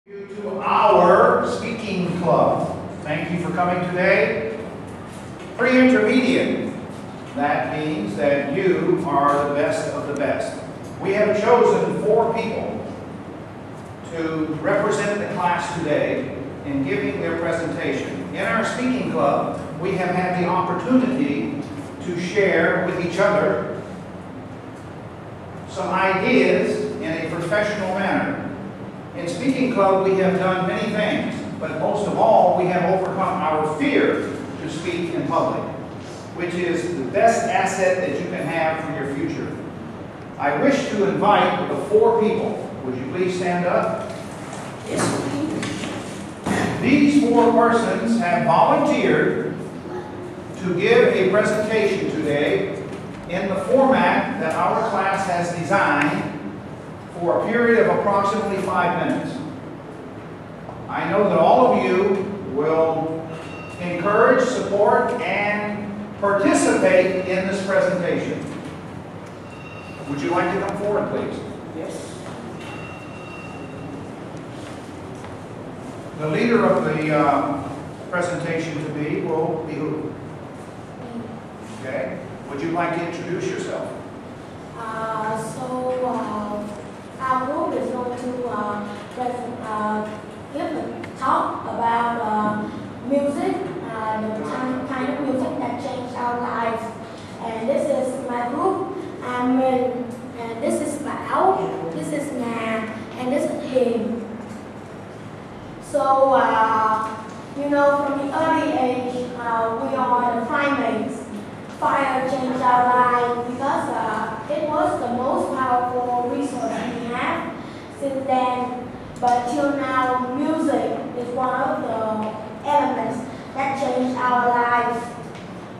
To our speaking club. Thank you for coming today. Pre-intermediate. That means that you are the best of the best. We have chosen 4 people to represent the class today in giving their presentation. In our speaking club, we have had the opportunity to share with each other some ideas in a professional manner. In Speaking Club, we have done many things, but most of all, we have overcome our fear to speak in public, which is the best asset that you can have for your future. I wish to invite the 4 people. Would you please stand up? Yes. These 4 persons have volunteered to give a presentation today in the format that our class has designed for a period of approximately 5 minutes. I know that all of you will encourage, support, and participate in this presentation. Would you like to come forward, please? Yes. The leader of the presentation to be will be who? Okay. Would you like to introduce yourself? Our group is going to give a talk about music, the kind of music that changed our lives. And this is my group. I'm Min, and this is Bảo, this is Nga, and this is him. So, from the early age, we are the primates. Fire changed our lives because it was the most powerful resource we have since then. But till now, music is one of the elements that changed our lives.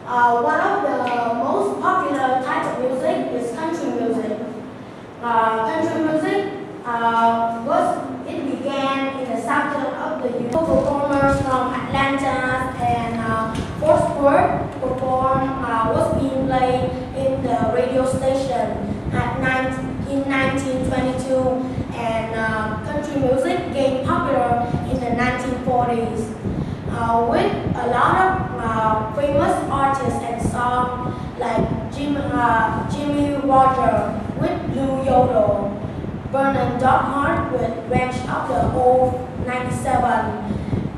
One of the most popular types of music is country music. Country music began in the southern of the United States. Performers from Atlanta and Fort Worth was being played in the radio station in 1922, and country music became popular in the 1940s with a lot of famous artists and songs like Jimmy Rogers with Blue Yodel, Vernon Doghart with Ranch of the Old 97,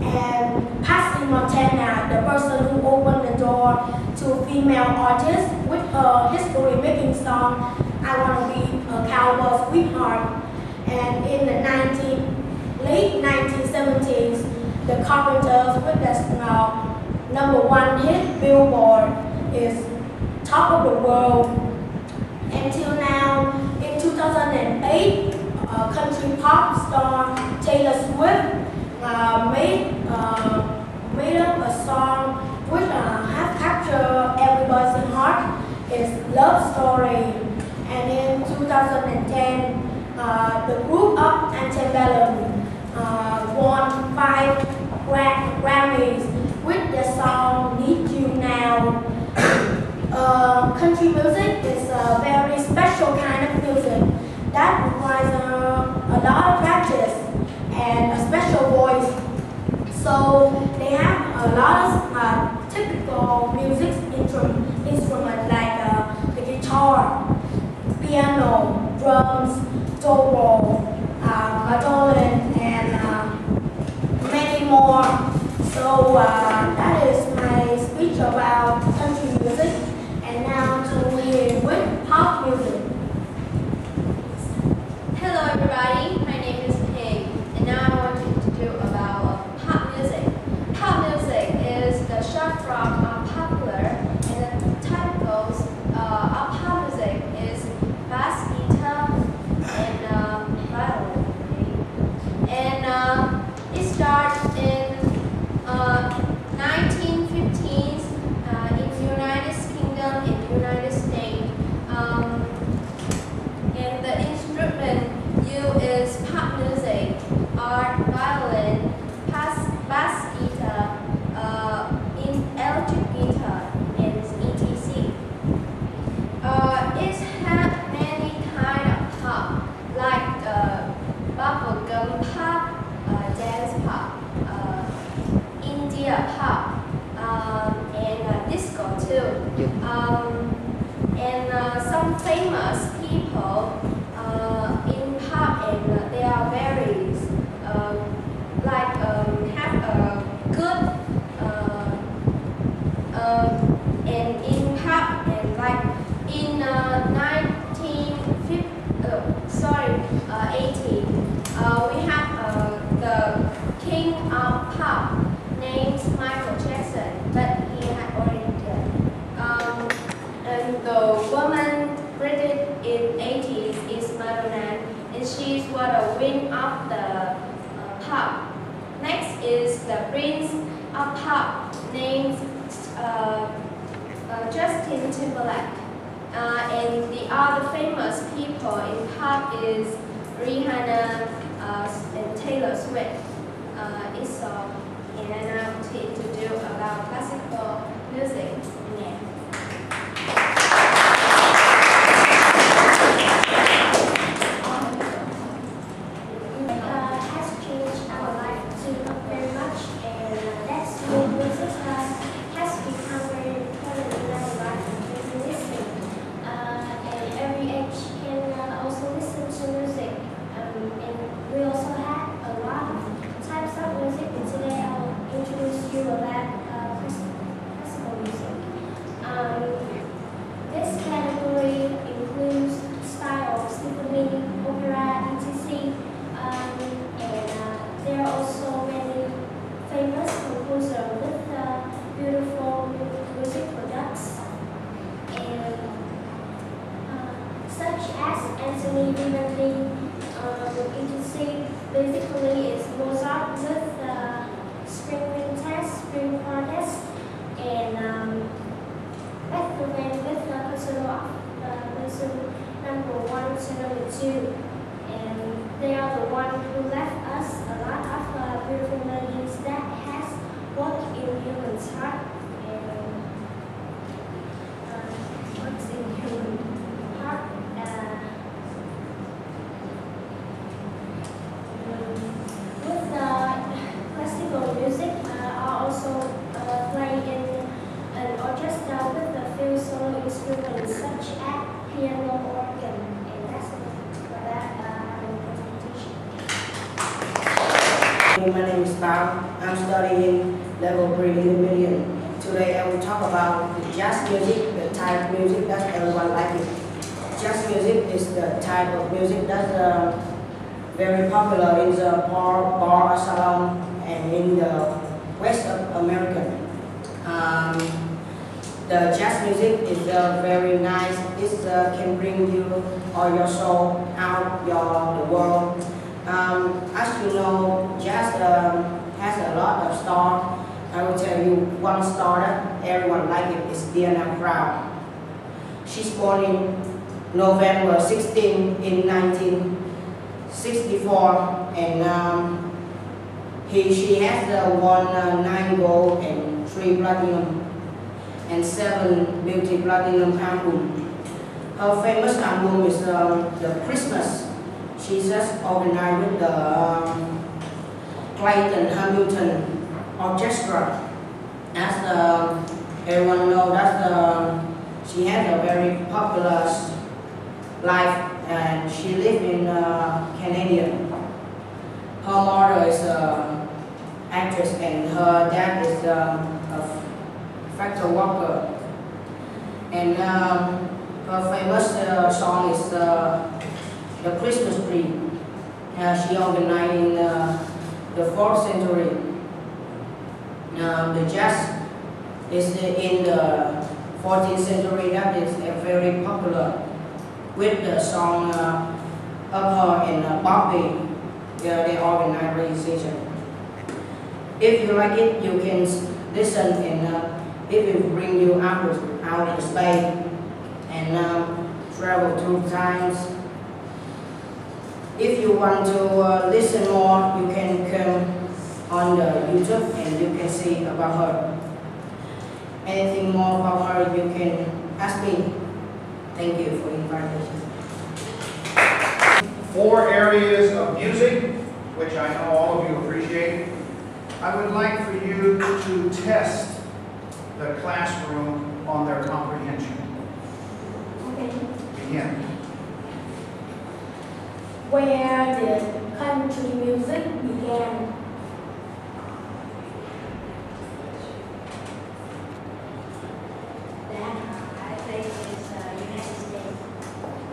and Patsy Montana, the person who opened the door to female artists with her history-making song, I Want to Be a Cowboy Sweetheart. And in the late 1970s, the Carpenters with their #1 hit, Billboard, is top of the world. Until now, in 2008, country pop star Taylor Swift made up a song which has captured everybody's heart. It's Love Story. And in 2010, the group of Antebellum won 5 Grammys with the song Need You Now. Country music is a very special kind of music that requires a lot of practice and a special voice. So they have a lot of typical music instruments like the guitar, piano, drums, dobro, mandolin, and many more. So that is my speech about country music. And now to hear with pop music. Hello everybody, my name is Ping, and now I want to do about pop music. Pop music is the short form of popular, and the typicals of pop music is bass guitar and violin. And it starts in And some famous people in pop, and they are very have a good and in pop, and like in 80, we have the king of pop named Michael Jackson, but he had already died. And the woman created in 80s is Madonna, and she's what a win of the pop. Next is the prince of pop named Justin Timberlake. And the other famous people in pop is Rihanna and Taylor Swift. It's all. And I'm going to do about classical music now. Has changed our life too very much, and that's why music has become very important in our life and listening. And every age can also listen to music. And we also have a lot of types of music. And today I'll introduce you about classical music. This category includes styles, symphony, opera, etc. And there are also many famous composers with beautiful music products, and such as Anthony Vivaldi, etc. Basically, it's Mozart with Spring Quintet, Spring Quartet, and Beethoven with the Concerto number 1 to number 2. And they are the ones who left us a lot of beautiful melodies that has worked in human's heart and works in human heart. With classical music, are also playing in an orchestra with a few solo instruments such as piano, organ, and that's for that My name is Bao. I'm studying level 3 intermediate. Today I will talk about the jazz music, the type of music that everyone likes it. Jazz music is the type of music that's very popular in the bar or salon and in the West of America. The jazz music is very nice. It can bring you or your soul out the world. As you know, jazz has a lot of stars. I will tell you one star that everyone likes it is Diana Krall. She's born in November 16 in 1964, and she has won 9 gold and 3 platinum and 7 multi-platinum albums. Her famous album is the Christmas. She just organized with the Clayton Hamilton Orchestra. As everyone knows, she had a very popular life, and she lived in Canada. Her mother is an actress, and her dad is a factory worker. And her famous song is the Christmas tree. She organized in the 4th century. The jazz is in the 14th century. That is very popular with the song of her and Bobby, the organization. If you like it, you can listen, and it will bring you out of space and travel 2 times. If you want to listen more, you can come on the YouTube and you can see about her. Anything more about her, you can ask me. Thank you for the invitation. 4 areas of music, which I know all of you appreciate. I would like for you to test the classroom on their comprehension. where the country music began. I think it's United States.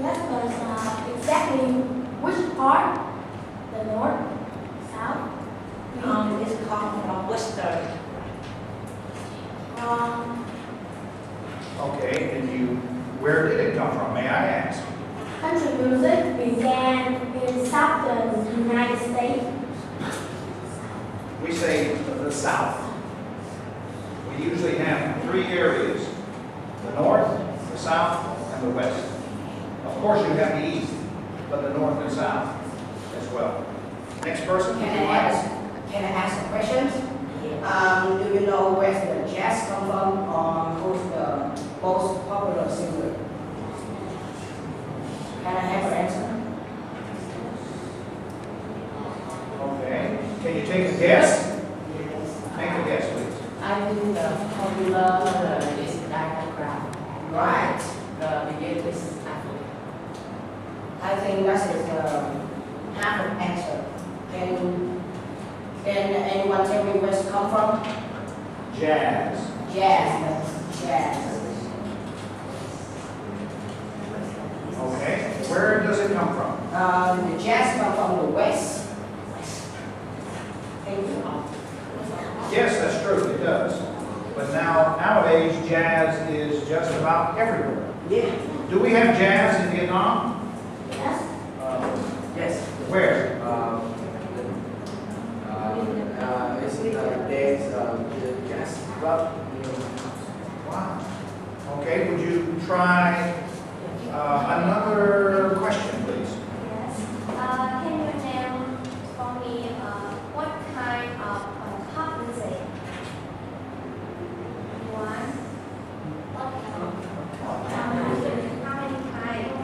Yes, but exactly which part? The north, south? It's come from Western. Okay, and where did it come from, may I ask? Country music began in southern United States. We say the South. We usually have three areas: the North, the South, and the West. Of course, you have the East, but the North and South as well. Next person. Can I ask a question? Do you know where the jazz come from, or who's the most popular singer? Can I have an answer? Okay. Can you take a guess? Make a guess, please. I think the popular is diagram. Right. The biggest is Africa. I think that is half an answer. Can anyone tell me where it come from? Jazz. Jazz. Okay. Where does it come from? The jazz come from the West. Thank you. Yes, that's true. It does. But nowadays, jazz is just about everywhere. Yeah. Do we have jazz in Vietnam? Yes. Yes. Where? It's the jazz club. Wow. Okay. Would you try another question, please? Yes. Can you name for me what kind of pop music? One. How many kinds?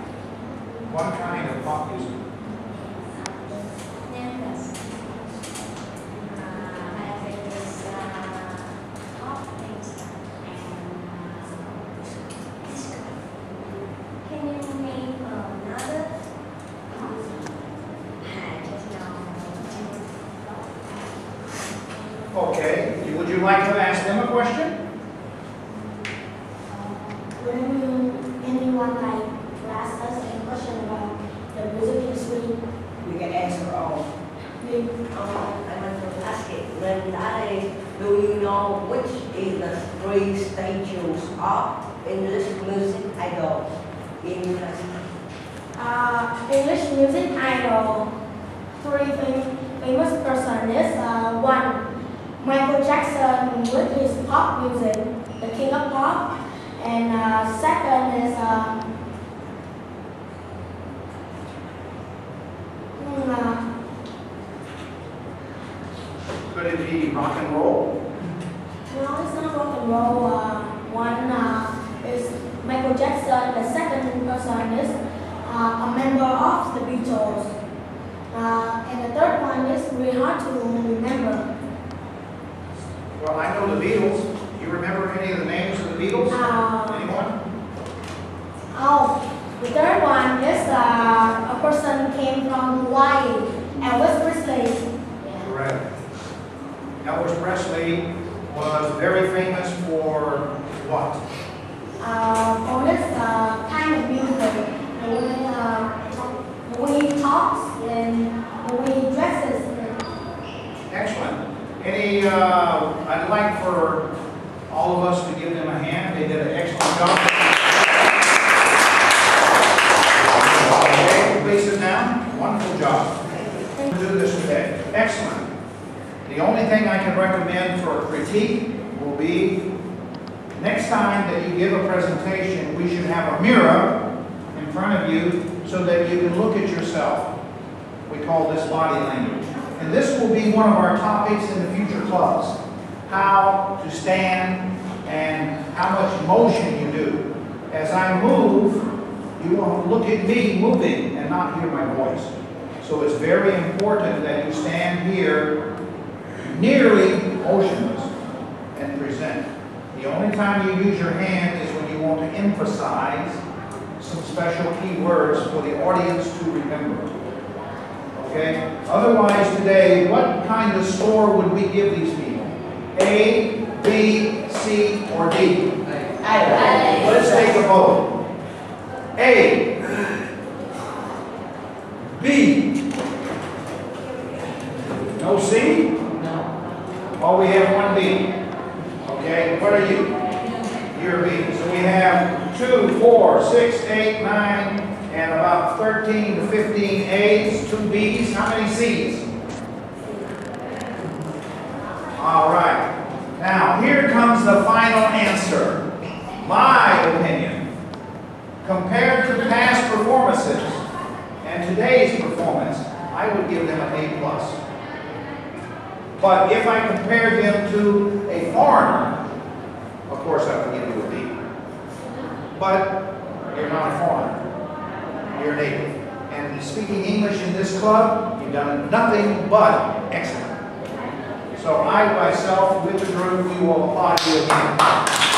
What kind of pop music? Name this. I think it's pop music and disco. Can you name another? I just know. Okay. Would you like to ask them a question? Would anyone like to ask us any question about the music history? We can answer all. I want to ask it. When do you know which is the three stages of English music idol in English music idol. Three famous person is one, Michael Jackson with his pop music, the king of pop, and second is Could it be rock and roll? no, it's not rock and roll. One is Michael Jackson. The second person is a member of the Beatles. And the third one is really hard to remember. Well, I know the Beatles. Do you remember any of the names of the Beatles? Anyone? Oh, the third one is a person came from Hawaii, Elvis Presley. Correct. Elvis Presley was very famous for what? For this kind of music, the way he talks and the way he dresses. Excellent. I'd like for all of us to give them a hand. They did an excellent job. Okay, please sit down. Wonderful job. We'll do this today. Excellent. The only thing I can recommend for a critique will be next time that you give a presentation, we should have a mirror in front of you so that you can look at yourself. We call this body language. And this will be one of our topics in the future clubs. How to stand and how much motion you do. As I move, you want to look at me moving and not hear my voice. So it's very important that you stand here nearly motionless and present. The only time you use your hand is when you want to emphasize some special key words for the audience to remember. Okay? Otherwise today, what kind of score would we give these people? A, B, C, or D? Let's take a vote. A. B. No C? Oh, we have one B. Okay, what are you? You're B. So we have 2, 4, 6, 8, 9, and about 13 to 15 A's, 2 B's. How many C's? All right. Now, here comes the final answer. My opinion, compared to past performances and today's performance, I would give them an A+. But if I compared them to a foreigner, of course I would give you a B. But you're not a foreigner. You're a native. And speaking English in this club, you've done nothing but excellent. So I myself, with the group, we will applaud you again.